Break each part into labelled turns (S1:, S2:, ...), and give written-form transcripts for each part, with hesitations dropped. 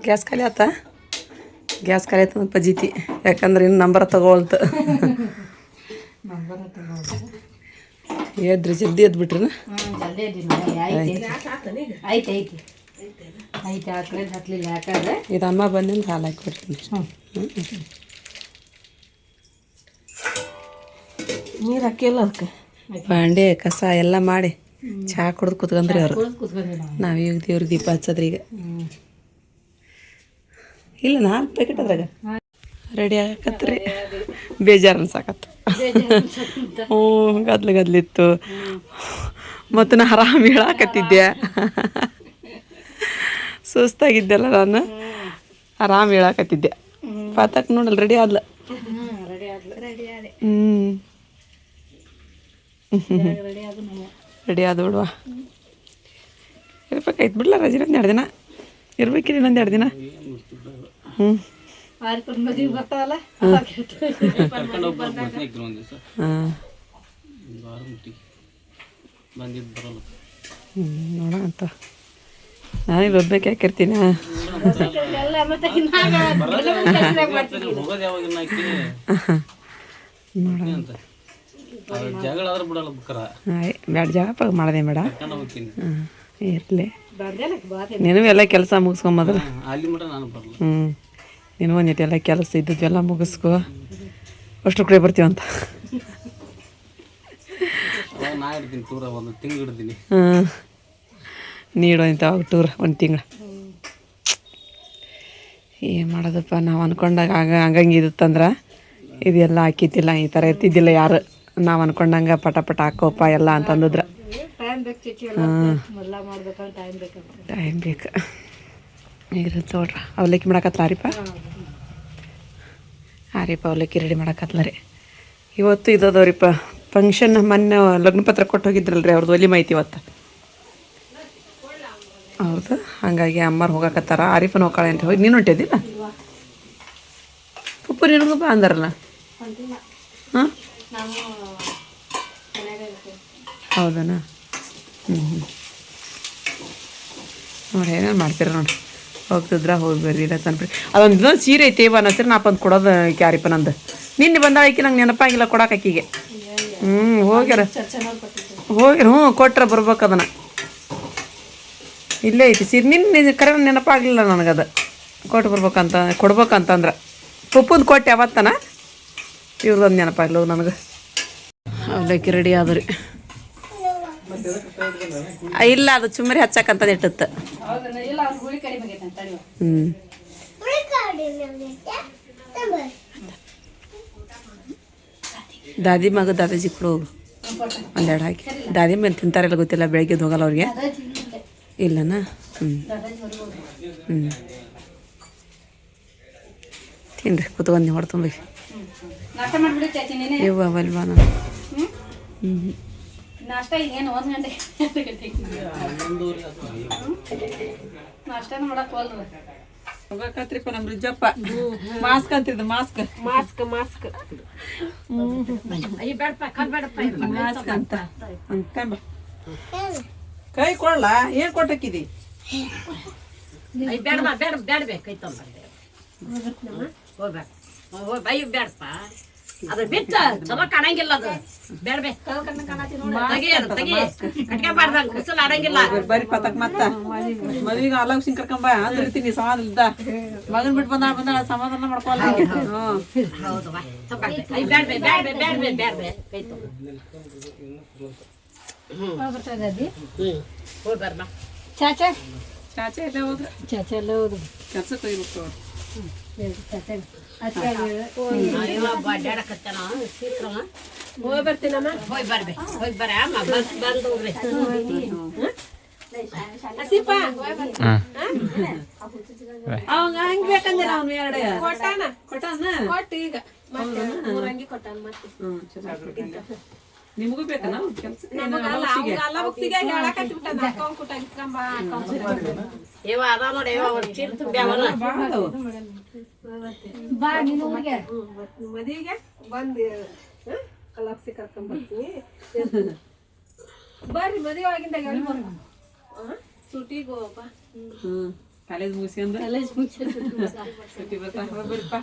S1: Gas ಖಾಲಿ ಆತ gas ಖಾಲಿ ಆಯ್ತು ಅಂತ ಪಜೀತಿ ಯಾಕಂದ್ರೆ ಇನ್ನು ನಂಬರ್ ತಗೊಳ್ತು ಎದ್ರಿ ಜಲ್ದಿ ಎದ್ಬಿಟ್ರಿ ಇದು ಅಮ್ಮ ಬಂದಿಂದ ಹಾಲು ಹಾಕಿ ಕೊಡ್ತೀನಿ
S2: ನೀರು ಹಾಕಿಲ್ಲ ಅದಕ್ಕೆ
S1: ಬಾಂಡೆ ಕಸ ಎಲ್ಲ ಮಾಡಿ ಚಹಾ ಕುಡ್ದು ಕುತ್ಕೊಂಡ್ರಿ ಅವರು ನಾವು ಈಗ ದೇವ್ರ ದೀಪ ಹಚ್ಚದ್ರಿ ಈಗ ಇಲ್ಲ 4 ಪ್ಯಾಕೆಟ್ ಅದ್ರಾಗ ರೆಡಿ ಆಗಕತ್ರಿ ಬೇಜಾರು ಅನ್ಸಾಕತ್ತ ಹ್ಞೂ ಗದ್ಲಿತ್ತು ಮತ್ತು ನಾ ಆರಾಮ್ ಹೇಳಾಕತ್ತಿದ್ದೆ ಸುಸ್ತಾಗಿದ್ದೆಲ್ಲ ನಾನು ಆರಾಮ್ ಹೇಳಾಕತ್ತಿದ್ದೆ ಪಾತಕ್ ನೋಡಲ್ಲ ರೆಡಿ ಆದ್ಲ ರೆಡಿ ಆದ ಬಿಡುವ ಇರ್ಬೇಕಾಯ್ತು ಬಿಡ್ಲ ರಜೆ ಇನ್ನೊಂದು 2 ದಿನ ಇರ್ಬೇಕಿರಿ ಇನ್ನೊಂದು 2 ದಿನ ನೋಡ ಅಂತ ನಾನೀಗ ಒಬ್ಬಕ್ಕೆ ಹಾಕಿರ್ತೀನಿ ಬ್ಯಾಡ ಜಾಗ ಮಾಡದೆ ಬೇಡ ಇರ್ಲಿ ನೀನು ಎಲ್ಲ ಕೆಲಸ ಮುಗಿಸ್ಕೊಂಬದ್ರ ನೀನು ಒಂದಿಟ್ಟು ಎಲ್ಲ ಕೆಲಸ ಇದ್ದದ್ದು ಎಲ್ಲ ಮುಗಿಸ್ಕೊ ಅಷ್ಟು ಕಡೆ ಬರ್ತೀವಂತ ನೀಡು ಅಂತ ಟೂರ್ 1 ತಿಂಗಳು ಏನು ಮಾಡೋದಪ್ಪ ನಾವು ಅಂದ್ಕೊಂಡಾಗ ಹಂಗಂಗಿತ್ತಂದ್ರೆ ಇದೆಲ್ಲ ಹಾಕಿದ್ದಿಲ್ಲ ಈ ಥರ ಇರ್ತಿದ್ದಿಲ್ಲ ಯಾರು ನಾವು ಅಂದ್ಕೊಂಡಂಗೆ ಪಟ ಹಾಕೋಪ್ಪ ಎಲ್ಲ ಅಂತಂದಿದ್ರೆ ಟೈಮ್ ಬೇಕು ಇರುತ್ತೆ ನೋಡ್ರಿ ಅವಲಕ್ಕಿ ಮಾಡಕತ್ಲ ಆರಿಪ್ಪ ಅವಲಕ್ಕಿ ರೆಡಿ ಮಾಡಕತ್ಲ ರೀ ಇವತ್ತು ಇದದವ್ರಿಪ್ಪ ಫಂಕ್ಷನ್ ಮೊನ್ನೆ ಲಗ್ನ ಪತ್ರ ಕೊಟ್ಟು ಹೋಗಿದ್ರಲ್ರಿ ಅವ್ರದ್ದು ಒಲಿ ಮಾಹಿತಿ ಇವತ್ತು ಅವ್ರದ್ದು ಹಾಗಾಗಿ ಅಮ್ಮಾರು ಹೋಗಕತ್ತಾರ ಆರಿಫನ್ ಹೋಗಾಳೆ ಅಂತ ಹೋಗಿ ನೀನು ಹೊಂಟಿದ್ದಿಲ್ಲ ಉಪ್ಪು ನಿನಗೂ ಬಾ ಅಂದಾರಲ್ಲ ಹಾಂ ಹೌದನಾ ನೋಡಿ ಏನೇನು ಮಾಡ್ತೀರ ನೋಡಿ ಹೋಗ್ತಿದ್ರ ಹೋಗಿ ಬರ್ರಿ ಇಲ್ಲ ತಂದ್ಬಿಡಿ ಅದೊಂದು ಇನ್ನೊಂದು ಸೀರೆ ಐತಿ ಅನ್ನೋ ನಾಪಂದು ಕೊಡೋದು ಕ್ಯಾರಿಪ್ಪ ನಂದು ನಿನ್ನೆ ಬಂದ ಆಕಿ ನಂಗೆ ನೆನಪಾಗಿಲ್ಲ ಕೊಡಕ್ಕೆ ಆಕಿಗೆ ಹೋಗ್ಯಾರ ಕೊಟ್ರೆ ಬರ್ಬೇಕು ಅದನ್ನು ಇಲ್ಲೇ ಐತಿ ಸೀರೆ ನಿನ್ನೆ ಕರೆ ನೆನಪಾಗಲಿಲ್ಲ ನನಗದು ಕೊಡ್ಬೇಕಂತಂದ್ರೆ ಪಪ್ಪಂದು ಕೊಟ್ಟೆ ಅವತ್ತನ ಇವ್ರದೊಂದು ನೆನಪಾಗ್ಲವು ನನಗೆ ಅವಲಕ್ಕಿ ರೆಡಿ ಆದ್ರಿ ಇಲ್ಲ ಅದು ಚುಮ್ಮರಿ ಹಚ್ಚಕ್ಕಂತದ್ದು ಇಟ್ಟತ್ತು ದಾದಿ ಮಗ ದಾದಾಜಿ ಕೊಡು ಒಂದೆರಡು ಹಾಕಿ ದಾದಿ ಮೇಲೆ ತಿಂತಾರೆಲ್ಲ ಗೊತ್ತಿಲ್ಲ ಬೆಳಗ್ಗೆ ಹೋಗಲ್ಲ ಅವ್ರಿಗೆ ಇಲ್ಲನಾ ತಿನ್ರಿ ಕುತ್ಕೊಂಡು ಹೊಡ್ತುಂಬಿ ಇವ ಅವಲ್ವಾ ನಾನು
S3: ನಾಷ್ಟ ಈಗೇನು 1 ಗಂಟೆ ನಾಷ್ಟನ ಮಾಡಕ್ಕೆ ಹೋಲ್ರಿ
S1: ಹೋಗಕತ್ರಿಪ್ಪ ನಮ್ಮ ರಿಜ್ಜಪ್ಪ ಮಾಸ್ಕ್ ಅಂತಿದ್ದು ಮಾಸ್ಕ್ ಮಾಸ್ಕ್ ಅಂತ ಕೈ ಕೊಡ್ಲ ಏನ್ ಕೊಟ್ಟಕ್ಕಿದಿ
S3: ಬೇಡಬೇಕೈ ಬೇಡಪ್ಪ ಅದು ಬಿಟ್ಟ ಚಲೋ ಕಾಣಂಗಿಲ್ಲ ಅದು ಆಡಂಗಿಲ್ಲ
S1: ಬರೀ ಪತಕ್ ಮತ್ತ ಮದ್ವಿಗೆ ಅಲಕ್ಷಿಂಗ್ ಕರ್ಕೊಂಬ ಅಂದಿರ್ತೀನಿ ಸಮಾಧಾನ ಇದ್ದ ಮಗನ್ ಬಿಟ್ಟು ಬಂದಾಳ ಸಮಾಧಾನ ಮಾಡ್ಕೊಲ್ಲ ಚಾಚಾ ಎಲ್ಲ ಹೋದ್ರು ಕೆಲ್ಸಕ್ಕೆ ಹೋಗ್ಬೇಕು
S3: ಹೋಗಿ ಬರ್ತೀನಮ್ಮ ಹೋಗಿ ಬರ್ಬೇ ಬಂದ್ರಿ
S1: ಅವಂಗ ಹಂಗ ಬೇಕಂದಿಲ್ಲ ಅವ್ನು ಎರಡು
S2: ಕೊಟ್ಟ ಈಗ ಮೂರಂಗಿ ಕೊಟ್ಟಾನ ಮತ್ತೆ
S1: ನಿಮಗೂ ಬೇಕನ
S2: ಮದಿಗೆ ಬಂದು ಕಲಾಕ್ಸಿ ಕರ್ಕೊಂಡ್ಬರ್ತೀನಿ ಬರ್ರಿ ಮದುವೆ ಆಗಿಂದಾಗ ಸೂಟಿಗೆ ಹೋಗಪ್ಪ
S1: ಕಾಲೇಜ್ ಮುಗಿಸ್ಕೊಂಡು
S3: ಕಾಲೇಜ್ ಮುಗಿಸ್ಕೊಂಡು
S1: ಸುಟ್ಟಿ ಬರ್ತಾ ಹೋಗ್ಬಿಡಪ್ಪ.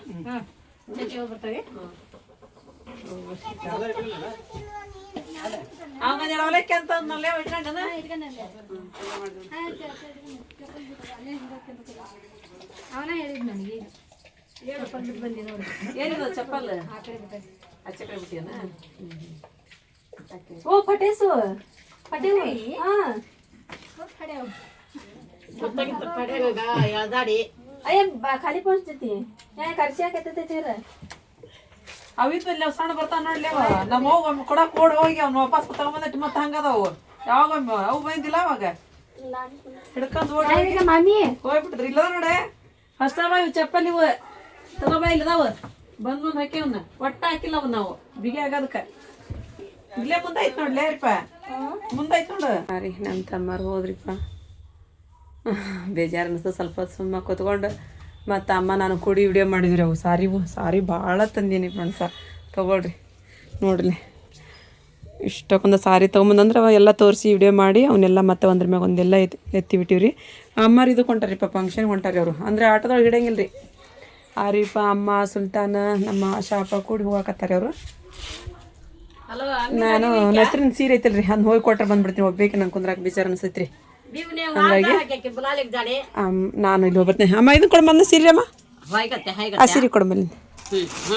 S3: ಬರ್ತಾರೆ.
S1: ಅವಾಗ ಅವಲಕ್ಕಿ ಅಂತ ಅಂದ್ನಲ್ಲೇ ಇಟ್ಕೊಂಡನ
S4: ಅವನ ಹೇಳಿದ್ ನನಗೆ
S1: ಏನಿದು ಚಪ್ಪಲ್ ಆಚೆ ಕಡೆ ಬಿಟ್ಟಿಯನ?
S4: ಓ ಪಟೇಸು ಪಟೇವು ಹಾ
S3: ಯಾವ್ದಾಡಿ
S4: ಅಯ್ಯ ಖಾಲಿ ಪೋಣಿಸ್ತೈತಿ ಖರ್ಚಿ ಹಾಕತ್ತೈತಿರ
S1: ಅವಿತ್ತು ಇಲ್ಲಿ ಸಣ್ಣ ಬರ್ತಾವ ನೋಡ್ಲಿ ಅವ ನಮ್ಮ ಹೋಗಿ ಕೊಡಕ್ ಓಡ್ ಹೋಗಿ ಅವ್ನು ವಾಪಸ್ ತಗೊಂಬಂದಿಟ್ಟು ಮತ್ತೆ ಹಂಗದವು ಯಾವಾಗ ಅವು ಬಂದಿಲ್ಲ ಅವಾಗ ಹಿಡ್ಕೊಂಡ್ ಓಡಿ
S4: ಮಮ್ಮಿ
S1: ಹೋಗ್ಬಿಟ್ಟಿದ್ರಿ ಇಲ್ಲ ನೋಡೆ ಹೊಸವ ಇವು ಚಪ್ಪಲ್ ಇವು ತಗೋಬ ಇಲ್ಲದಾವ ಬಂದ್ ಹಾಕ್ಯವನ್ನ ಒಟ್ಟ ಹಾಕಿಲ್ಲ ಅವ್ ನಾವು ಬಿಗಿ ಆಗೋದಕ್ಕೆ ಇಲ್ಲೇ ಮುಂದಾಯ್ತು ನೋಡ್ಲೇ ರೀಪ ಮುಂದಾಯ್ತು ನೋಡು ರೀ ನಮ್ಮ ತಮ್ಮರು ಹೋದ್ರಿಪ್ಪ ಬೇಜಾರು ಅನಿಸ್ತು ಸ್ವಲ್ಪ ಸುಮ್ಮ ಕೂತ್ಕೊಂಡು ಮತ್ತು ಅಮ್ಮ ನಾನು ಕೂಡಿ ವಿಡಿಯೋ ಮಾಡಿದ್ರಿ ಅವು ಸಾರಿ ಭಾಳ ತಂದೀನಿ ಮನ್ಸ ತೊಗೊಳ್ರಿ ನೋಡ್ರಿ ಇಷ್ಟಕ್ಕೊಂದು ಸಾರಿ ತೊಗೊಂಬಂದ್ರೆ ಅವ ಎಲ್ಲ ತೋರಿಸಿ ವಿಡಿಯೋ ಮಾಡಿ ಅವನ್ನೆಲ್ಲ ಮತ್ತೆ ಒಂದ್ರ ಮ್ಯಾಗ ಒಂದೆಲ್ಲ ಎತ್ತಿ ಬಿಟ್ಟಿವ್ರಿ ಅಮ್ಮರು ಇದು ಕೊಂಟಾರಿಪ್ಪ ಫಂಕ್ಷನ್ ಹೊಂಟಾರಿ ಅವರು ಅಂದರೆ ಆಟೋದೊಳಗೆ ಹಿಡಿಯಂಗಿಲ್ಲ ರೀ ಆರೀಪ ಅಮ್ಮ ಸುಲ್ತಾನ ನಮ್ಮ ಶಾಪ ಕೂಡಿ ಹೋಗಾಕತ್ತಾರೆ ಅವರು. ನಾನು ನಸ್ರಿನ ಸೀರೆ ಐತಿಲ್ರಿ ಅಂದ್ ಹೋಗಿ ಕೊಟ್ರೆ ಬಂದ್ಬಿಡ್ತೀನಿ ಒಬ್ಬೇಕೆ ನಂಗೆ ಕುಂದ್ರಾಕ ಬೇಜಾರು ಅನ್ಸೈತ್ರಿ. ಹಂಗಾಗಿ ನಾನು ಇಲ್ಲಿ ಹೋಗ್ಬರ್ತೀನಿ. ಅಮ್ಮ ಇದನ್ನ ಕೊಡ ಬಂದ ಸೀರೆ ಅಮ್ಮ ಆ ಸೀರೆ ಕೊಡಂಬಲ್ಲಿ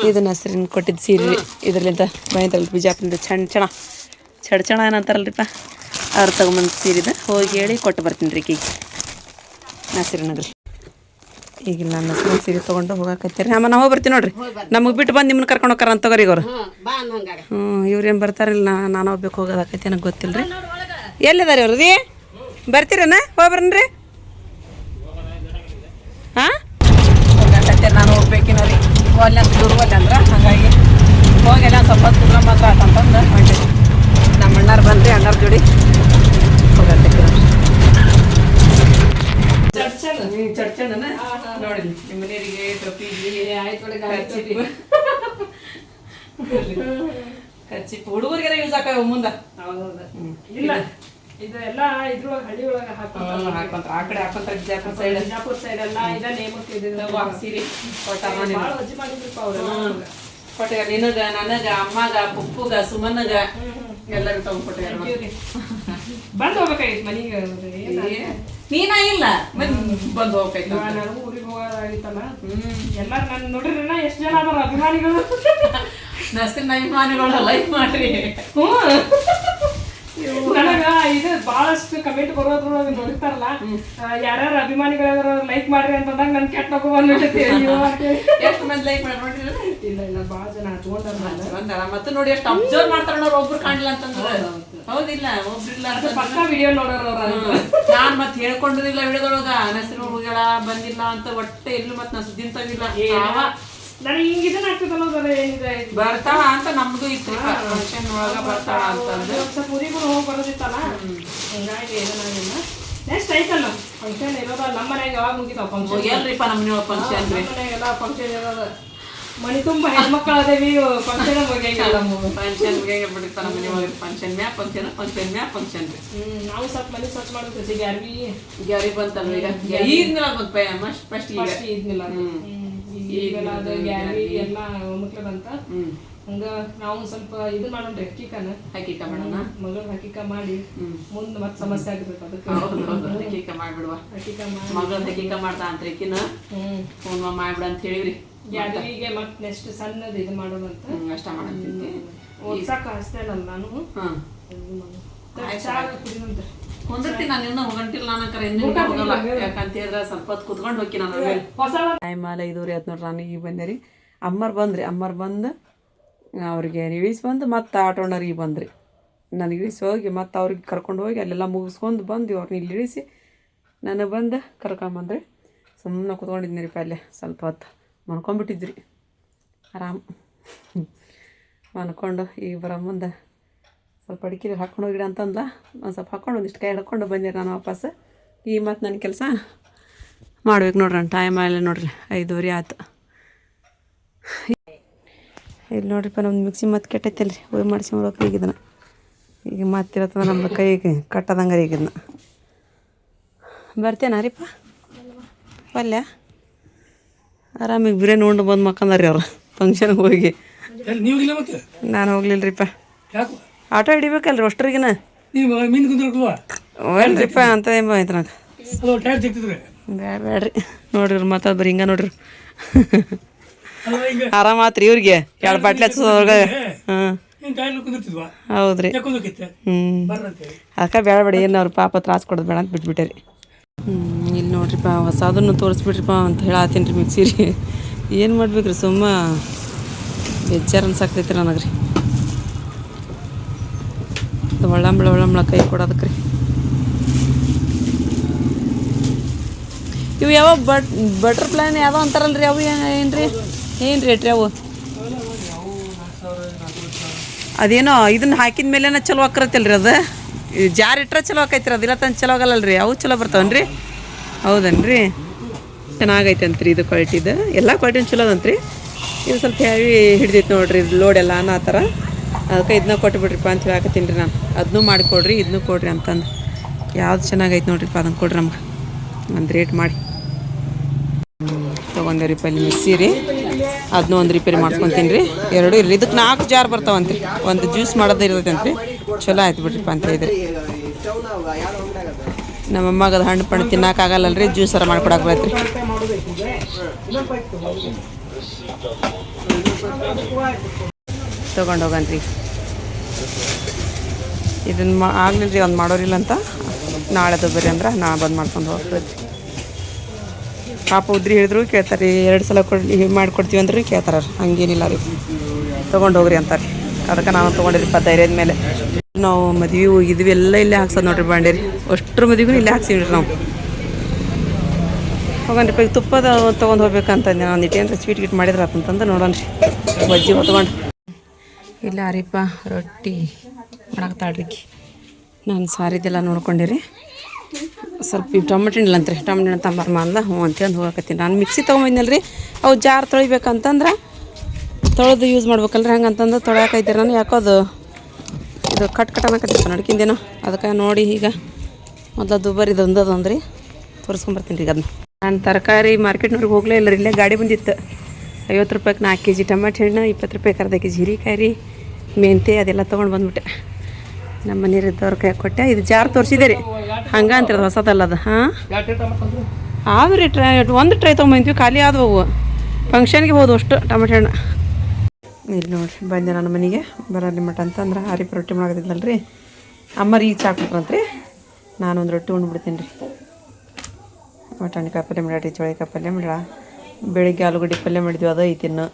S1: ಇದನ್ನ ಹಸ್ರಿನ ಕೊಟ್ಟಿದ್ದು ಸೀರೆ ರೀ ಇದ್ರಲ್ಲಿಂದ ಬೈತಲ್ಲ ಬಿಜಾಪುರದ ಚಣ ಏನಂತಾರಲ್ರಿಪ್ಪ ಅವ್ರು ತಗೊಂಬಂದು ಸೀರೆದ ಹೋಗಿ ಹೇಳಿ ಕೊಟ್ಟು ಬರ್ತೀನಿ ರೀ ಈಗ ನಸ್ರಿನಾಗ್ರಿ. ಈಗ ನಾನು ನಸ್ರಿನ ಸೀರೆ ತೊಗೊಂಡು ಹೋಗಾಕತ್ತೀರಿ. ಅಮ್ಮ ನಾವು ಬರ್ತೀನಿ ನೋಡ್ರಿ ನಮಗೆ ಬಿಟ್ಟು ಬಂದು ನಿಮ್ಮನ್ನ ಕರ್ಕೊಂಡು ಹೋಗ್ತಾರ ಅಂತ ತಗೋರಿ ಅವ್ರು. ಇವ್ರೇನು ಬರ್ತಾರಿಲ್ಲ ನಾನು ಹೋಗ್ಬೇಕು ಹೋಗೋದಾಕೈತಿ ನನಗೆ ಗೊತ್ತಿಲ್ಲ ರೀ. ಎಲ್ಲಿದಾರೆ ಅವ್ರು ರೀ ಬರ್ತೀರನ ಹೋಗ್ಬರ್ರಿ ಹಾಂ ಹೋಗಾಕತ್ತೆ ನಾನು ಹೋಗ್ಬೇಕಿನ ರೀ ಒಲ್ಲೆ ಅಂತ ದೂರ ಒಲ್ಲೆ ಅಂದ್ರೆ ಹಾಗಾಗಿ ಹೋಗೆಲ್ಲ ಸ್ವಲ್ಪ ಕುದ್ರ ಮಾತ್ರ ಆತಂತಂದು ಹೊಂಟಿದ್ವಿ. ನಮ್ಮ ಅಣ್ಣಾರು ಬಂದ್ರಿ ಅಣ್ಣಾರ ಜೋಡಿ ಹೋಗತ್ತೆ ಚಡ್ಚಣ್ಣ ನೋಡಿ ನಿಮ್ಮ ಮನೆಯವರಿಗೆ ಕಚ್ಚಿಪ್ ಹುಡುಗರಿಗೆಲ್ಲ ಯೂಸ್ ಆಕಾವ ಮುಂದೆ
S2: ಇಲ್ಲ ಇದು ಎಲ್ಲ ಇದ್ರೊಳಗೆ ಹಳ್ಳಿ ಒಳಗೆ
S1: ಹಾಕೊಂತಾರ ಆ ಕಡೆ ಹಾಕೊಂತಾರ
S2: ಬಿಜಾಪುರ ಸೈಡ್ ಎಲ್ಲ ಇದ ನೇಮಕ್ಕೆ
S1: ಸೀರೆ ಕೊಟ್ಟಾರ
S2: ಭಾಳ ವಜ್ಜಿ ಮಾಡಿದ್ರಪ್ಪ ಅವ್ರೆಲ್ಲ
S1: ಕೊಟ್ಟಾರ ನಿನಗ ನನಗ ಅಮ್ಮಗ ಪುಪ್ಪುಗ ಸುಮನಗ ಎಲ್ಲರೂ ತಗೊಂಡ್ಕೊಟ್ಟಾರ.
S2: ಬಂದು ಹೋಗ್ಬೇಕಾಗಿತ್ತು ಮನೆಗೆ
S1: ನೀನಾಗಿಲ್ಲ ಬಂದು ಹೋಗ್ಬೇಕು
S2: ನನಗೂ ಊರಿಗೆ ಹೋಗೋದಾಗಿತ್ತಲ್ಲ ಎಲ್ಲಾರು ನಾನು ನೋಡಿದ್ರನ ಎಷ್ಟು ಜನ ಅದಾರ ಅಭಿಮಾನಿಗಳು
S1: ನಸ್ರಿನ ಅಭಿಮಾನಿಗಳು ಲೈಕ್ ಮಾಡ್ರಿ.
S2: ನನಗ ಇದು ಬಹಳಷ್ಟು ಕಮೆಂಟ್ ಬರೋದ್ರೊಳಗೆ ನೋಡ್ತಾರಲ್ಲ ಯಾರ್ಯಾರು ಅಭಿಮಾನಿಗಳು ಲೈಕ್ ಮಾಡ್ರಿ ಅಂತಂದಾಗ ನನ್ ಕೆಟ್ಟ ನಗು ಬಂದ್ಬಿಟ್ಟೈತಿ.
S1: ಎಷ್ಟು ಮಂದಿ ಲೈಕ್ ಮಾಡಿ
S2: ಇಲ್ಲ ಇಲ್ಲ ಭಾಳ ಜನ ಹಚ್ಕೊಂಡಾರ
S1: ಮತ್ತೆ ನೋಡಿ ಎಷ್ಟು ಅಬ್ಸರ್ವ್ ಮಾಡ್ತಾರ ನೋಡ್ರಿ ಒಬ್ರು ಕಾಣಿಲ್ಲ ಅಂತಂದ್ರೆ ಹೌದಿಲ್ಲ ಒಬ್ರಿಲ್ಲ
S2: ಪಕ್ಕ ವಿಡಿಯೋ ನೋಡೋರು
S1: ನಾನ್ ಮತ್ತೆ ಹೇಳ್ಕೊಂಡಿರಿಲ್ಲ ವಿಡಿಯೋದೊಳಗ ನಸ್ರಿನ ಹುಡುಗಳ ಬಂದಿಲ್ಲ ಅಂತ ಒಟ್ಟೆ ಎಲ್ಲೂ ಮತ್ತೆ ನಾ ಸುದ್ದಿನ ತಗಿಲ್ಲ.
S2: ನನಗೆ ಹಿಂಗ ಇದನ್ನ ಆಗ್ತದಲ್ಲ ಏನಿದೆ
S1: ಬರ್ತಾಳ ಅಂತ ನಮ್ದು ಇತ್ತು ಫಂಕ್ಷನ್ ಒಳಗ ಬರ್ತಾಳ ಅಂತಂದು
S2: ಸ್ವಲ್ಪ ಊರಿಗೂ ಹೋಗಿ ಬರೋದಿತ್ತಲ್ಲ ಹಿಂಗಾಗಿ ಏನಾಗಿಲ್ಲ. ನೆಕ್ಸ್ಟ್ ಐತಲ್ಲ ಫಂಕ್ಷನ್ ಇರೋದ ನಮ್ಮ ಮನ್ಯಾಗ ಯಾವಾಗ ಮುಗಿತಾವ ಫಂಕ್ಷನ್
S1: ಎಲ್ರಿಪ್ಪ ನಮ್ಮ ಫಂಕ್ಷನ್ ರೀ
S2: ಮನ್ಯಾಗೆಲ್ಲ ಫಂಕ್ಷನ್ ಇರೋದ ಮನೆ ತುಂಬ ಹೆಣ್ಮಕ್ಳು ಅದೇವಿ ಫಂಕ್ಷನ್ ಮುಗಿಯಂಗಿಲ್ಲ
S1: ಫಂಕ್ಷನ್ ಮುಗಿಯಂಗ ಬಿಟ್ಟಿರ್ತ ನಮ್ಮ ಮನೆ ಒಳಗೆ ಫಂಕ್ಷನ್ ಮ್ಯಾ ಫಂಕ್ಷನ್ ರೀ.
S2: ನಾವು ಸ್ವಲ್ಪ ಮನೆ ಸ್ವಚ್ಛ ಮಾಡ್ಬೇಕು
S1: ಗ್ಯಾರಿ ಬಂತಲ್ವ ಈಗ ಈಗಿಲ್ಲ ಬಂತ ಫಸ್ಟ್ ಈಗ
S2: ಇದ್ನಿಲ್ಲ ಈಗೆಲ್ಲ ಅದು ಗ್ಯಾರಿ ಎಲ್ಲ ಮಕ್ಳು ಬಂತ ಹಂಗ ನಾವು ಸ್ವಲ್ಪ ಇದು ಮಾಡೋಣ್ರಿ
S1: ಹಕ್ಕಿಕ ಮಾಡೋಣ
S2: ಮಗಳ ಹಕ್ಕಿಕ ಮಾಡಿ ಮುಂದ್ ಮತ್ ಸಮಸ್ಯೆ ಆಗ್ತೈತೆ ಅದಕ್ಕೆ
S1: ಹಕ್ಕಿಕ ಮಾಡ್ಬಿಡುವ
S2: ಹಕ್ಕಿಕ
S1: ಮಗಳ ಹಕ್ಕಿಕ ಮಾಡ್ತಾ ಅಂತ್ರಿಕಿನ ಫೋನ್ ಮಾಡ್ಬಿಡ ಅಂತ ಹೇಳಿವ್ರಿ.
S2: ಗ್ಯಾರಿಗೆ ಮತ್ ನೆಕ್ಸ್ಟ್ ಸಣ್ಣದು ಇದು ಮಾಡೋದಂತ
S1: ಅಷ್ಟ ಮಾಡಂತೀನಿ
S2: ಓದ್ಸಾಕ ಹಚ್ತೇನಲ್ಲ ನಾನು ಕುಡಿದಂತ
S1: ಕುಂದಿರ್ತೀನಿ ನಾನು ಇನ್ನೂ ಹೋಗಂಟಿಲ್ಲ ನಾನು ಇನ್ನೂ ಹೋಗಲ್ಲ ಯಾಕಂತ ಹೇಳಿದ್ರೆ ಸ್ವಲ್ಪ ಹೊತ್ತು ಕುತ್ಕೊಂಡು ಹೋಗಿ ನಾನು ಟೈಮ್ ಅಲ್ಲ 5:30 ಆಯ್ತು ನೋಡ್ರಿ. ನಾನು ಈಗ ಬಂದೆ ರೀ ಅಮ್ಮರು ಬಂದು ಅವ್ರಿಗೆ ಇಳಿಸಿ ಬಂದು ಮತ್ತೆ ಆಟೋಣರಿಗೆ ಬಂದ್ರಿ. ನಾನು ಇಳಿಸಿ ಹೋಗಿ ಮತ್ತು ಅವ್ರಿಗೆ ಕರ್ಕೊಂಡು ಹೋಗಿ ಅಲ್ಲೆಲ್ಲ ಮುಗಿಸ್ಕೊಂಡು ಬಂದು ಅವ್ರನ್ನ ಇಲ್ಲಿ ಇಳಿಸಿ ನನಗೆ ಬಂದು ಕರ್ಕೊಂಬಂದ್ರಿ. ಸುಮ್ಮನೆ ಕುತ್ಕೊಂಡಿದ್ನಿ ರೀ ಅಲ್ಲೇ ಸ್ವಲ್ಪ ಹೊತ್ತು ಮನ್ಕೊಂಡ್ಬಿಟ್ಟಿದ್ರಿ ಆರಾಮ್ ಮನ್ಕೊಂಡು ಈಗ ಬರೋ ಮುಂದೆ ಸ್ವಲ್ಪ ಅಡಿಕೆ ಹಾಕ್ಕೊಂಡು ಹೋಗಿಡ ಅಂತಂದ ಒಂದು ಸ್ವಲ್ಪ ಹಾಕ್ಕೊಂಡು ಒಂದಿಷ್ಟು ಕೈ ಹಿಡ್ಕೊಂಡು ಬಂದೆ ನಾನು ವಾಪಸ್. ಈ ಮತ್ತು ನನ್ನ ಕೆಲಸ ಮಾಡ್ಬೇಕು ನೋಡ್ರಿ. ಟೈಮ್ ಆಗಲ್ಲ ನೋಡ್ರಿ 5:30 ಆಯ್ತು. ಇಲ್ಲಿ ನೋಡ್ರಿಪ್ಪ ನಮ್ದು ಮಿಕ್ಸಿ ಮತ್ತೆ ಕೆಟ್ಟೈತಲ್ಲ ರೀ ಹೋಗಿ ಮಾಡಿಸ್ಕೊಂಡ್ಬೇಕು ಈಗ ಇದನ್ನು ಈಗ ಮತ್ತಿರತ್ತದ ನಮ್ಮ ಕೈಗೆ ಕಟ್ಟದಂಗೆ ಈಗ ಇದನ್ನ ಬರ್ತೇನಾ ರೀಪ್ಪ ಪಲ್ಯ ಆರಾಮಿಗೆ ಬಿರಿಯಾನಿ ಉಂಡು ಬಂದು ಮಕ್ಕಂದಾರಿ ಅವ್ರು ಫಂಕ್ಷನ್ಗೆ ಹೋಗಿ.
S5: ನೀವಿಲ್ಲ ಮತ್ತೆ
S1: ನಾನು ಹೋಗ್ಲಿಲ್ರಿಪ್ಪ,
S5: ಯಾಕೆ
S1: ಆಟೋ ಹಿಡಿಬೇಕಲ್ರಿ ಅಷ್ಟರಿಗಿನ.
S5: ನೀವು ಮೀನು ಕುಂದ್ರಲ್ವಾ
S1: ಏನ್ರಿಪ್ಪ ಅಂತ ಏನ್ ಆಯ್ತು ನಂಗೆ.
S5: ಅದು ಟೈರ್ ಸಿಗ್ತಿದ್ರೆ
S1: ಬೇಡ್ರಿ ನೋಡ್ರಿ ಮತ್ತೆ ಬರೀ ಹಿಂಗೆ ನೋಡ್ರಿ
S5: ಅಲ್ಲ ಈಗ
S1: ಆರಾಮಾತ್ರಿ ಇವ್ರಿಗೆ ಎರಡು ಬಾಟ್ಲಿ ಹಚ್ಚೋದ್ರಾಗ. ಹಾಂ
S5: ಹಿಂಗೆ ಟೈರ್ ಕುಂದಿರ್ತಿದ್ವಾ
S1: ಹೌದ್ರಿ.
S5: ಯಾಕೊಂದಕ್ಕಿತ್ತೆ
S1: ಹ್ಞೂ
S5: ಬರ್ರಂತೆ
S1: ಅದಕ್ಕೆ ಬೇಡ ಏನು ಅವ್ರ ಪಾಪ ತ್ರಾಸ ಕೊಡೋದು ಬೇಡ ಅಂತ ಬಿಟ್ಬಿಟ್ಟೆ ರೀ. ಇಲ್ಲಿ ನೋಡ್ರಿಪ್ಪ ಹೊಸದನ್ನು ತೋರಿಸ್ಬಿಟ್ರಿಪ್ಪ ಅಂತ ಹೇಳತ್ತೀನಿ ರೀ ಮಿಕ್ಸಿ ರೀ. ಏನು ಮಾಡ್ಬೇಕ್ರಿ ಸುಮ್ಮ ಬೇಜಾರು ಅನ್ಸಾಕ್ತೈತಿ ನನಗೆ ರೀ. ಒಳ್ಳಂಬಳ ಕೈ ಕೊಡೋದಕ್ಕೆ ರೀ. ಇವು ಯಾವ ಬಟರ್ಫ್ಲೈನ್ ಯಾವುದೋ ಅಂತಾರಲ್ರಿ, ಅವು ಏನು ರೀ ರೇಟ್ ರೀ ಅವು? ಅದೇನೋ ಇದನ್ನ ಹಾಕಿದ ಮೇಲೆನ ಚಲೋ ಆಕರತ್ತಲ್ರಿ ಅದು, ಜಾರ್ ಇಟ್ರೆ ಚಲೋ ಆಕೈತ್ರಿ, ಅದಿಲ್ಲ ತಂದು ಚಲೋ ಆಗಲ್ಲಲ್ರಿ. ಅವು ಚಲೋ ಬರ್ತಾವನ್ರಿ? ಹೌದನ್ರಿ? ಚೆನ್ನಾಗೈತೆ ಅಂತ್ರಿ ಇದು ಕ್ವಾಲಿಟಿದು, ಎಲ್ಲ ಕ್ವಾಲಿಟಿನ ಚಲೋ ಅದಂತ್ರಿ. ಇದು ಸ್ವಲ್ಪ ಹೆವಿ ಹಿಡ್ದೈತೆ ನೋಡ್ರಿ, ಇದು ಲೋಡ್ ಎಲ್ಲ ಆ ಥರ. ಅದಕ್ಕೆ ಇದನ್ನ ಕೊಟ್ಬಿಡ್ರಿಪ್ಪ ಅಂತ ಹೇಳಕತ್ತೀನಿ ರೀ ನಾನು. ಅದನ್ನೂ ಮಾಡಿಕೊಡ್ರಿ ಇದನ್ನೂ ಕೊಡ್ರಿ ಅಂತಂದು. ಯಾವ್ದು ಚೆನ್ನಾಗೈತೆ ನೋಡ್ರಿಪ್ಪ ಅದನ್ನು ಕೊಡ್ರಿ ನಮ್ಗೆ ಒಂದು ರೇಟ್ ಮಾಡಿ. ತೊಗೊಂಡೇವ್ರಿಪ್ಪ ಇಲ್ಲಿ ಮಿಕ್ಸಿ ರೀ, ಅದನ್ನೂ ಒಂದು ರಿಪೇರಿ ಮಾಡ್ಸ್ಕೊತೀನಿ ರೀ. ಎರಡೂ ಇರಲಿ. ಇದಕ್ಕೆ 4 ಜಾರ್ ಬರ್ತಾವಂತ್ರಿ, ಒಂದು ಜ್ಯೂಸ್ ಮಾಡೋದು ಇರ್ತೈತಂತ್ರಿ. ಚಲೋ ಆಯ್ತು ಬಿಡ್ರಿಪ್ಪ ಅಂತ ಹೇಳಿದ್ರಿ. ನಮ್ಮಮ್ಮಗೆ ಅದು ಹಣ್ಣು ಪಣ್ಣು ತಿನ್ನೋಕ್ಕಾಗಲ್ಲಲ್ರಿ, ಜ್ಯೂಸರ ಮಾಡ್ಕೊಡಕ್ಕೆ ಬರ್ತೈತ್ರಿ. ತೊಗೊಂಡೋಗನ್ರಿ. ಇದನ್ನು ಆಗ್ಲಿಲ್ಲ ರೀ, ಒಂದು ಮಾಡೋರಿಲ್ಲ ಅಂತ ನಾಳೆದು ಬರ್ರಿ ಅಂದ್ರೆ ನಾ ಬಂದು ಮಾಡ್ಕೊಂಡು ಹೋಗ್ತೈತಿ. ಪಾಪ ಉದ್ರಿ ಹೇಳಿದ್ರು ಕೇಳ್ತಾರೆ ರೀ, 2 ಸಲ ಮಾಡಿಕೊಡ್ತೀವಿ ಅಂದ್ರೆ ಕೇಳ್ತಾರೆ. ಹಂಗೇನಿಲ್ಲ ರೀ, ತೊಗೊಂಡೋಗ್ರಿ ಅಂತಾರೆ. ಅದಕ್ಕೆ ನಾನು ತೊಗೊಂಡಿರಿಪ್ಪ ಧೈರ್ಯದ ಮೇಲೆ. ನಾವು ಮದ್ವೆ ಹೋಗಿದ್ವಿ ಎಲ್ಲ ಇಲ್ಲೇ ಹಾಕ್ಸೋದು ನೋಡ್ರಿ ಬಾಂಡೇರಿ. ಅಷ್ಟ್ರ ಮದುವೆಗೂ ಇಲ್ಲೇ ಹಾಕ್ಸೀವಿ ರೀ ನಾವು. ಹೋಗನ್ರಿಪ್ಪ ಈಗ ತುಪ್ಪದ ತೊಗೊಂಡು ಹೋಗ್ಬೇಕಂತಂದೆ ನಾನು. ಇಟ್ಟೇನ್ರಿ ಸ್ವೀಟ್ ಗಿಟ್ ಮಾಡಿದ್ರೆ ಅಂತಂದು ನೋಡೋಣ ರೀ. ಬಜ್ಜಿ ಹೊತ್ಕೊಂಡು ಇಲ್ಲ ರೀಪ್ಪ ರೊಟ್ಟಿ ಮಾಡಾಕ್ತಾಳ್ರಿ. ನಾನು ಸಾರಿದೆಲ್ಲ ನೋಡ್ಕೊಂಡಿರಿ. ಸ್ವಲ್ಪ ಈಗ ಟೊಮೆಟೊ ಹಣ್ಣು ಅಂತ್ರಿ, ಟೊಮೆಟೊ ಹಣ್ಣು ತಂಬರ್ಮ ಅಂದ ಹ್ಞೂ ಅಂತಂದು ಹೋಗಕತ್ತೀನಿ. ನಾನು ಮಿಕ್ಸಿ ತೊಗೊಂಬಂದಿನಲ್ಲ ರೀ, ಅವು ಜಾರ್ ತೊಳಿಬೇಕಂತಂದ್ರೆ ತೊಳೆದು ಯೂಸ್ ಮಾಡ್ಬೇಕಲ್ರಿ. ಹಂಗಂತಂದು ತೊಳೆಯಾಕೈತಿ ನಾನು. ಯಾಕೋದು ಇದು ಕಟ್ ಅನ್ನಕತ್ತಿತ್ತು ನಡ್ಕಿಂದೇನೋ, ಅದಕ್ಕೆ ನೋಡಿ ಈಗ ಮೊದಲು ದುಬಾರಿದು ಒಂದದಂದ್ರಿ ತೋರಿಸ್ಕೊಂಬರ್ತೀನಿ ರೀ ಈಗ ಅದನ್ನ. ನಾನು ತರಕಾರಿ ಮಾರ್ಕೆಟ್ನವ್ರಿಗೆ ಹೋಗಲೇ ಇಲ್ಲ ರೀ, ಇಲ್ಲೇ ಗಾಡಿ ಬಂದಿತ್ತು. 50 ರೂಪಾಯಿಗೆ 4 kg ಟೊಮೆಟೊ ಹಣ್ಣು, 20 ರೂಪಾಯಿಗೆ ಅರ್ಧ kg ಹೀರೆಕಾಯಿ ರೀ, ಮೆಂತೆ ಅದೆಲ್ಲ ತೊಗೊಂಡು ಬಂದ್ಬಿಟ್ಟೆ. ನಮ್ಮ ಮನೆಯವ್ರ ಕೈ ಕೊಟ್ಟೆ. ಇದು ಜಾರ್ ತೋರಿಸಿದೆ ರೀ, ಹಂಗೆ ಅಂತಿರೋದು ಹೊಸದಲ್ಲ ಅದು. ಹಾಂ ಆದ್ರೂ ರೀ ಒಂದು ಟ್ರೈ ತೊಗೊಂಬಂತೀವಿ, ಖಾಲಿ ಆದವು ಅವು. ಫಂಕ್ಷನ್ಗೆ ಹೋದವು ಅಷ್ಟು ಟೊಮೆಟೊ ಹಣ್ಣು. ಇಲ್ಲಿ ನೋಡಿರಿ ಬಂದೆ ನನ್ನ ಮನೆಗೆ ಬರೋರಿ ಮಟ ಅಂತಂದ್ರೆ ಹರಿಪ ರೊಟ್ಟಿ ಮಾಡಕತ್ತಿದ್ದಲ್ಲ ರೀ. ಅಮ್ಮರು ಈಗ ಚಾ ಕೊಟ್ರಂತ್ರಿ, ನಾನೊಂದು ರೊಟ್ಟಿ ಉಂಡ್ಬಿಡ್ತೀನಿ ರೀ. ಬಟಾಣಿಕಾಯಿ ಪಲ್ಯ ಮಾಡ್ಯಾಡ್ರಿ, ಚೋಳಿಕಾಯಿ ಪಲ್ಯ ಮಾಡ್ಯಾಳ. ಬೆಳಿಗ್ಗೆ ಆಲೂಗಡ್ಡೆ ಪಲ್ಯ ಮಾಡಿದ್ವಿ, ಅದು ಐತಿ ಇನ್ನು.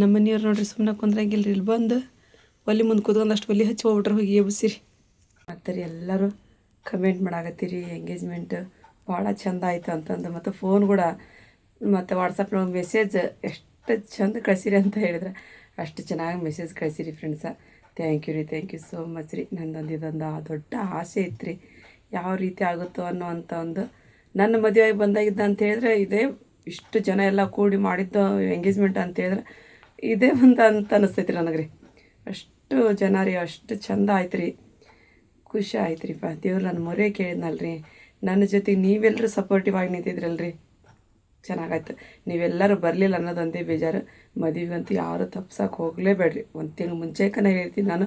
S1: ನಮ್ಮ ಮನೆಯವ್ರು ನೋಡ್ರಿ ಸುಮ್ಮನೆ ಕುಂದ್ರಂಗಿಲ್ಲ ರೀ. ಇಲ್ಲಿ ಬಂದು ಒಲೆ ಮುಂದೆ ಕೂತ್ಕೊಂಡು ಅಷ್ಟು ಒಲೆ ಹಚ್ಚಿ ಹೋಗ್ಬಿಟ್ರೆ ಹೋಗಿ ಎಬ್ಸಿರಿ. ಮತ್ತು ರೀ ಎಲ್ಲರೂ ಕಮೆಂಟ್ ಮಾಡಾಕತ್ತೀರಿ ಎಂಗೇಜ್ಮೆಂಟ್ ಭಾಳ ಚಂದ ಆಯಿತು ಅಂತಂದು. ಮತ್ತು ಫೋನ್ ಕೂಡ ಮತ್ತು ವಾಟ್ಸಪ್ನೊಳಗೆ ಮೆಸೇಜ್ ಎಷ್ಟು ಚಂದ ಕಳಿಸಿರಿ ಅಂತ ಹೇಳಿದ್ರೆ ಅಷ್ಟು ಚೆನ್ನಾಗಿ ಮೆಸೇಜ್ ಕಳಿಸಿರಿ ಫ್ರೆಂಡ್ಸ. ಥ್ಯಾಂಕ್ ಯು ರೀ, ಥ್ಯಾಂಕ್ ಯು ಸೋ ಮಚ್ ರೀ. ನಂದೊಂದು ಇದೊಂದು ದೊಡ್ಡ ಆಸೆ ಇತ್ತು ರೀ, ಯಾವ ರೀತಿ ಆಗುತ್ತೋ ಅನ್ನೋವಂಥ ಒಂದು. ನನ್ನ ಮದುವೆಯಾಗಿ ಬಂದಾಗಿದ್ದ ಅಂತ ಹೇಳಿದ್ರೆ ಇದೇ ಇಷ್ಟು ಜನ ಎಲ್ಲ ಕೂಡಿ ಮಾಡಿದ್ದು ಎಂಗೇಜ್ಮೆಂಟ್ ಅಂತ ಹೇಳಿದ್ರೆ ಇದೇ ಒಂದು ಅಂತ ಅನ್ನಿಸ್ತೈತಿ ರೀ ನನಗೆ ರೀ. ಅಷ್ಟು ಜನ ರೀ, ಅಷ್ಟು ಚಂದ ಆಯ್ತು ರೀ, ಖುಷಿ ಆಯ್ತು ರೀಪ್ಪ. ದೇವ್ರು ನನ್ನ ಮೊರೆ ಕೇಳಿದ್ನಲ್ರಿ, ನನ್ನ ಜೊತೆಗೆ ನೀವೆಲ್ಲರೂ ಸಪೋರ್ಟಿವ್ ಆಗಿ ನಿಂತಿದ್ರಲ್ರಿ, ಚೆನ್ನಾಗಾಯ್ತು. ನೀವೆಲ್ಲರೂ ಬರಲಿಲ್ಲ ಅನ್ನೋದೊಂದೇ ಬೇಜಾರು. ಮದುವೆಗಂತೂ ಯಾರು ತಪ್ಸಕ್ಕೆ ಹೋಗಲೇಬೇಡ್ರಿ. ಒಂದು ತಿಂಗಳು ಮುಂಚೆಕನೇ ಹೇಳ್ತೀನಿ ನಾನು,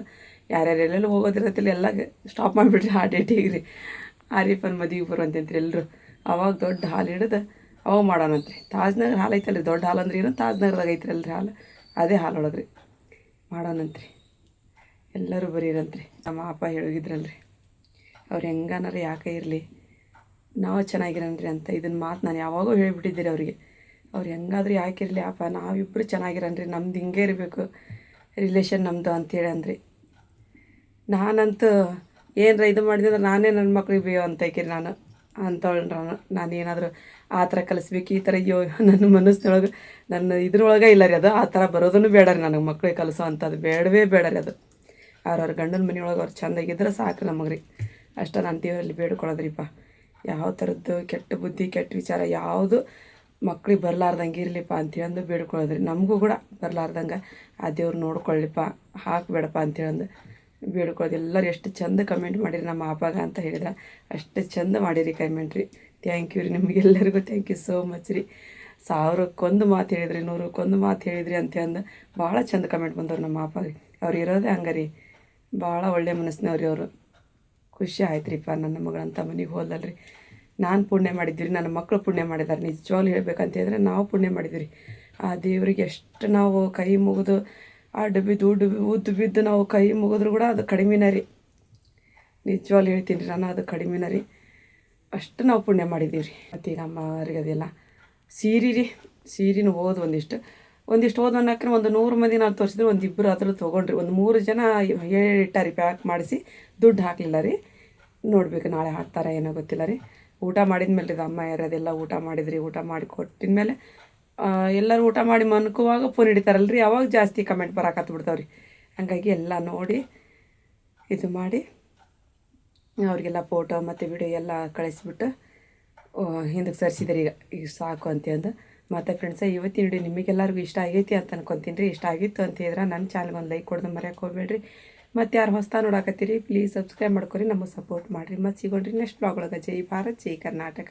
S1: ಯಾರ್ಯಾರು ಎಲ್ಲೆಲ್ಲೂ ಹೋಗೋದಿರತ್ತಿಲ್ಲ ಎಲ್ಲ ಸ್ಟಾಪ್ ಮಾಡಿಬಿಡ್ರಿ ಆ ಡೇಟಿಗೆ ರೀ. ಆರೀಫನ್ ಮದುವೆಗೆ ಬರುವಂತಂತ್ರಿ ಎಲ್ಲರೂ. ಅವಾಗ ದೊಡ್ಡ ಹಾಲು ಹಿಡಿದು ಅವಾಗ ಮಾಡೋಣಂತ್ರಿ. ತಾಜ್ನಗರ್ ಹಾಲು ಐತಲ್ರಿ, ದೊಡ್ಡ ಹಾಲು ಅಂದ್ರೆ ಏನು ತಾಜ್ನಗರ್ದಾಗ ಐತ್ರಿ ಅಲ್ರಿ ಹಾಲು, ಅದೇ ಹಾಲು ಒಳಗ್ರಿ ಮಾಡೋಣಂತ್ರಿ. ಎಲ್ಲರೂ ಬರೀರಂತ್ರಿ. ನಮ್ಮ ಅಪ್ಪ ಹೇಳಿದ್ರಲ್ರಿ, ಅವ್ರು ಹೆಂಗನಾರ ಯಾಕೆ ಇರಲಿ ನಾವು ಚೆನ್ನಾಗಿರನ್ರಿ ಅಂತ. ಇದನ್ನ ಮಾತು ನಾನು ಯಾವಾಗೋ ಹೇಳಿಬಿಟ್ಟಿದ್ದೀರಿ ಅವರಿಗೆ. ಅವ್ರು ಹೆಂಗಾದ್ರೂ ಯಾಕಿರಲಿ ಅಪ್ಪ, ನಾವಿಬ್ಬರು ಚೆನ್ನಾಗಿರನ್ರಿ, ನಮ್ದು ಹಿಂಗೆ ಇರಬೇಕು ರಿಲೇಷನ್ ನಮ್ಮದು ಅಂಥೇಳಿ ಅಂದ್ರಿ. ನಾನಂತೂ ಏನರ ಇದು ಮಾಡಿದೆ ಅಂದ್ರೆ ನಾನೇ ನನ್ನ ಮಕ್ಳಿಗೆ ಬೇಯೋ ಅಂತೈಕಿರಿ ನಾನು ಅಂತವಳು. ನಾನೇನಾದರೂ ಆ ಥರ ಕಲಿಸ್ಬೇಕು, ಈ ಥರ ಅಯ್ಯೋ ನನ್ನ ಮನಸ್ಸಿನೊಳಗೆ ನನ್ನ ಇದ್ರೊಳಗೆ ಇಲ್ಲ ರೀ ಅದು. ಆ ಥರ ಬರೋದನ್ನು ಬೇಡ ರೀ ನನಗೆ, ಮಕ್ಳಿಗೆ ಕಲಿಸೋ ಅಂಥದ್ದು ಬೇಡವೇ ಬೇಡ ರೀ ಅದು. ಅವ್ರವ್ರ ಗಂಡನ ಮನೆಯೊಳಗೆ ಅವ್ರು ಚೆಂದಾಗಿದ್ರೆ ಸಾಕು ನಮಗೆ ರೀ. ಅಷ್ಟೇ ನಾನು ದೇವರಲ್ಲಿ ಬೇಡ್ಕೊಳ್ಳೋದ್ರಿಪ್ಪ. ಯಾವ ಥರದ್ದು ಕೆಟ್ಟ ಬುದ್ಧಿ ಕೆಟ್ಟ ವಿಚಾರ ಯಾವುದು ಮಕ್ಳಿಗೆ ಬರಲಾರ್ದಂಗೆ ಇರಲಿಪ್ಪ ಅಂತೇಳಂದು ಬೇಡ್ಕೊಳ್ಳೋದ್ರಿ. ನಮಗೂ ಕೂಡ ಬರಲಾರ್ದಂಗೆ ಆ ದೇವ್ರು ನೋಡ್ಕೊಳ್ಳಿಪ್ಪ, ಹಾಕಬೇಡಪ್ಪ ಅಂತೇಳಂದು ಬೇಡ್ಕೊಳ್ಳೋದು. ಎಲ್ಲರೂ ಎಷ್ಟು ಚಂದ ಕಮೆಂಟ್ ಮಾಡಿರಿ ನಮ್ಮ ಅಪ್ಪಗ ಅಂತ ಹೇಳಿದ್ರೆ, ಅಷ್ಟು ಚಂದ ಮಾಡಿರಿ ಕಮೆಂಟ್ ರೀ. ಥ್ಯಾಂಕ್ ಯು ರೀ ನಿಮಗೆಲ್ಲರಿಗೂ ಥ್ಯಾಂಕ್ ಯು ಸೋ ಮಚ್ ರೀ. 1000ಕ್ಕೊಂದು ಮಾತು ಹೇಳಿದ್ರಿ, 100ಕ್ಕೊಂದು ಮಾತು ಹೇಳಿದ್ರಿ ಅಂತ ಅಂದು ಭಾಳ ಚಂದ ಕಮೆಂಟ್ ಬಂದವ್ರು ನಮ್ಮ ಅಪ್ಪಾಗೆ. ಅವ್ರು ಇರೋದೇ ಹಂಗೆ ರೀ, ಭಾಳ ಒಳ್ಳೆ ಮನಸ್ಸಿನವ್ರಿ ಅವರು. ಖುಷಿ ಆಯ್ತು ರೀಪ್ಪ, ನನ್ನ ಮಗಳಂತ ಮನೆಗೆ ಹೋದಲ್ರಿ. ನಾನು ಪುಣ್ಯ ಮಾಡಿದ್ವಿ ರೀ, ನನ್ನ ಮಕ್ಕಳು ಪುಣ್ಯ ಮಾಡಿದ್ದಾರೆ. ನಿಜವಾಗ್ಲೂ ಹೇಳ್ಬೇಕಂತ ಹೇಳಿದ್ರೆ ನಾವು ಪುಣ್ಯ ಮಾಡಿದ್ವಿ ರೀ. ಆ ದೇವರಿಗೆ ಎಷ್ಟು ನಾವು ಕೈ ಮುಗಿದು ಉದ್ದು ಬಿದ್ದು ನಾವು ಕೈ ಮುಗಿದ್ರು ಕೂಡ ಅದು ಕಡಿಮೆನೇ ರೀ. ನಿಜವಾಗ್ಲೂ ಹೇಳ್ತೀನಿ ರೀ, ನಾನು ಅದು ಕಡಿಮೆನೇ ರೀ. ಅಷ್ಟು ನಾವು ಪುಣ್ಯ ಮಾಡಿದ್ದೀವಿ ರೀ. ಮತ್ತು ಈಗ ಅಮ್ಮವ್ರಿಗೆ ಅದೆಲ್ಲ ಸೀರೆನೂ ಒಂದಿಷ್ಟು ಓದು ಅನ್ನೋಕೆ ಒಂದು 100 ಮಂದಿ ನಾವು ತೋರಿಸಿದ್ರೆ ಒಂದು ಇಬ್ಬರು ಅದ್ರ ತೊಗೊಂಡ್ರಿ. ಒಂದು 3 ಜನ ಹೇಳಿಟ್ಟಾರಿ ಪ್ಯಾಕ್ ಮಾಡಿಸಿ, ದುಡ್ಡು ಹಾಕಲಿಲ್ಲ ರೀ. ನೋಡ್ಬೇಕು ನಾಳೆ ಹಾಕ್ತಾರ ಏನೋ ಗೊತ್ತಿಲ್ಲ ರೀ. ಊಟ ಮಾಡಿದ ಮೇಲೆ ಇದು ಅಮ್ಮ ಯಾರದೆಲ್ಲ ಊಟ ಮಾಡಿದ್ರಿ. ಊಟ ಮಾಡಿ ಕೊಟ್ಟಿದ ಮೇಲೆ ಎಲ್ಲರೂ ಊಟ ಮಾಡಿ ಮನ್ಕುವಾಗ ಫೋನ್ ಹಿಡಿತಾರಲ್ರಿ, ಅವಾಗ ಜಾಸ್ತಿ ಕಮೆಂಟ್ ಬರಾಕತ್ಬಿಡ್ತಾವ್ರಿ. ಹಂಗಾಗಿ ಎಲ್ಲ ನೋಡಿ ಇದು ಮಾಡಿ ಅವ್ರಿಗೆಲ್ಲ ಫೋಟೋ ಮತ್ತು ವಿಡಿಯೋ ಎಲ್ಲ ಕಳಿಸ್ಬಿಟ್ಟು ಹಿಂದಕ್ಕೆ ಸರಿಸಿದ್ರಿ. ಈಗ ಸಾಕು ಅಂತಂದು. ಮತ್ತು ಫ್ರೆಂಡ್ಸ, ಇವತ್ತಿನ ವಿಡಿಯೋ ನಿಮಗೆಲ್ಲರಿಗೂ ಇಷ್ಟ ಆಗೈತಿ ಅಂತ ಅನ್ಕೊತೀನಿ ರೀ. ಇಷ್ಟ ಆಗಿತ್ತು ಅಂತ ಹೇಳಿದ್ರೆ ನನ್ನ ಚಾನಲ್ಗೆ ಒಂದು ಲೈಕ್ ಕೊಡೋದು ಮರೆಯೋಕೆ ಹೋಗ್ಬೇಡ್ರಿ. ಮತ್ತು ಯಾರು ಹೊಸ್ತಾ ನೋಡಾಕತ್ತೀರಿ ಪ್ಲೀಸ್ ಸಬ್ಸ್ಕ್ರೈಬ್ ಮಾಡ್ಕೊರಿ, ನಮಗೆ ಸಪೋರ್ಟ್ ಮಾಡಿರಿ. ಮತ್ತು ಸಿಗೋಣ್ರಿ ನೆಕ್ಸ್ಟ್ ಬ್ಲಾಗ್ ಒಳಗೆ. ಜೈ ಭಾರತ್, ಜೈ ಕರ್ನಾಟಕ.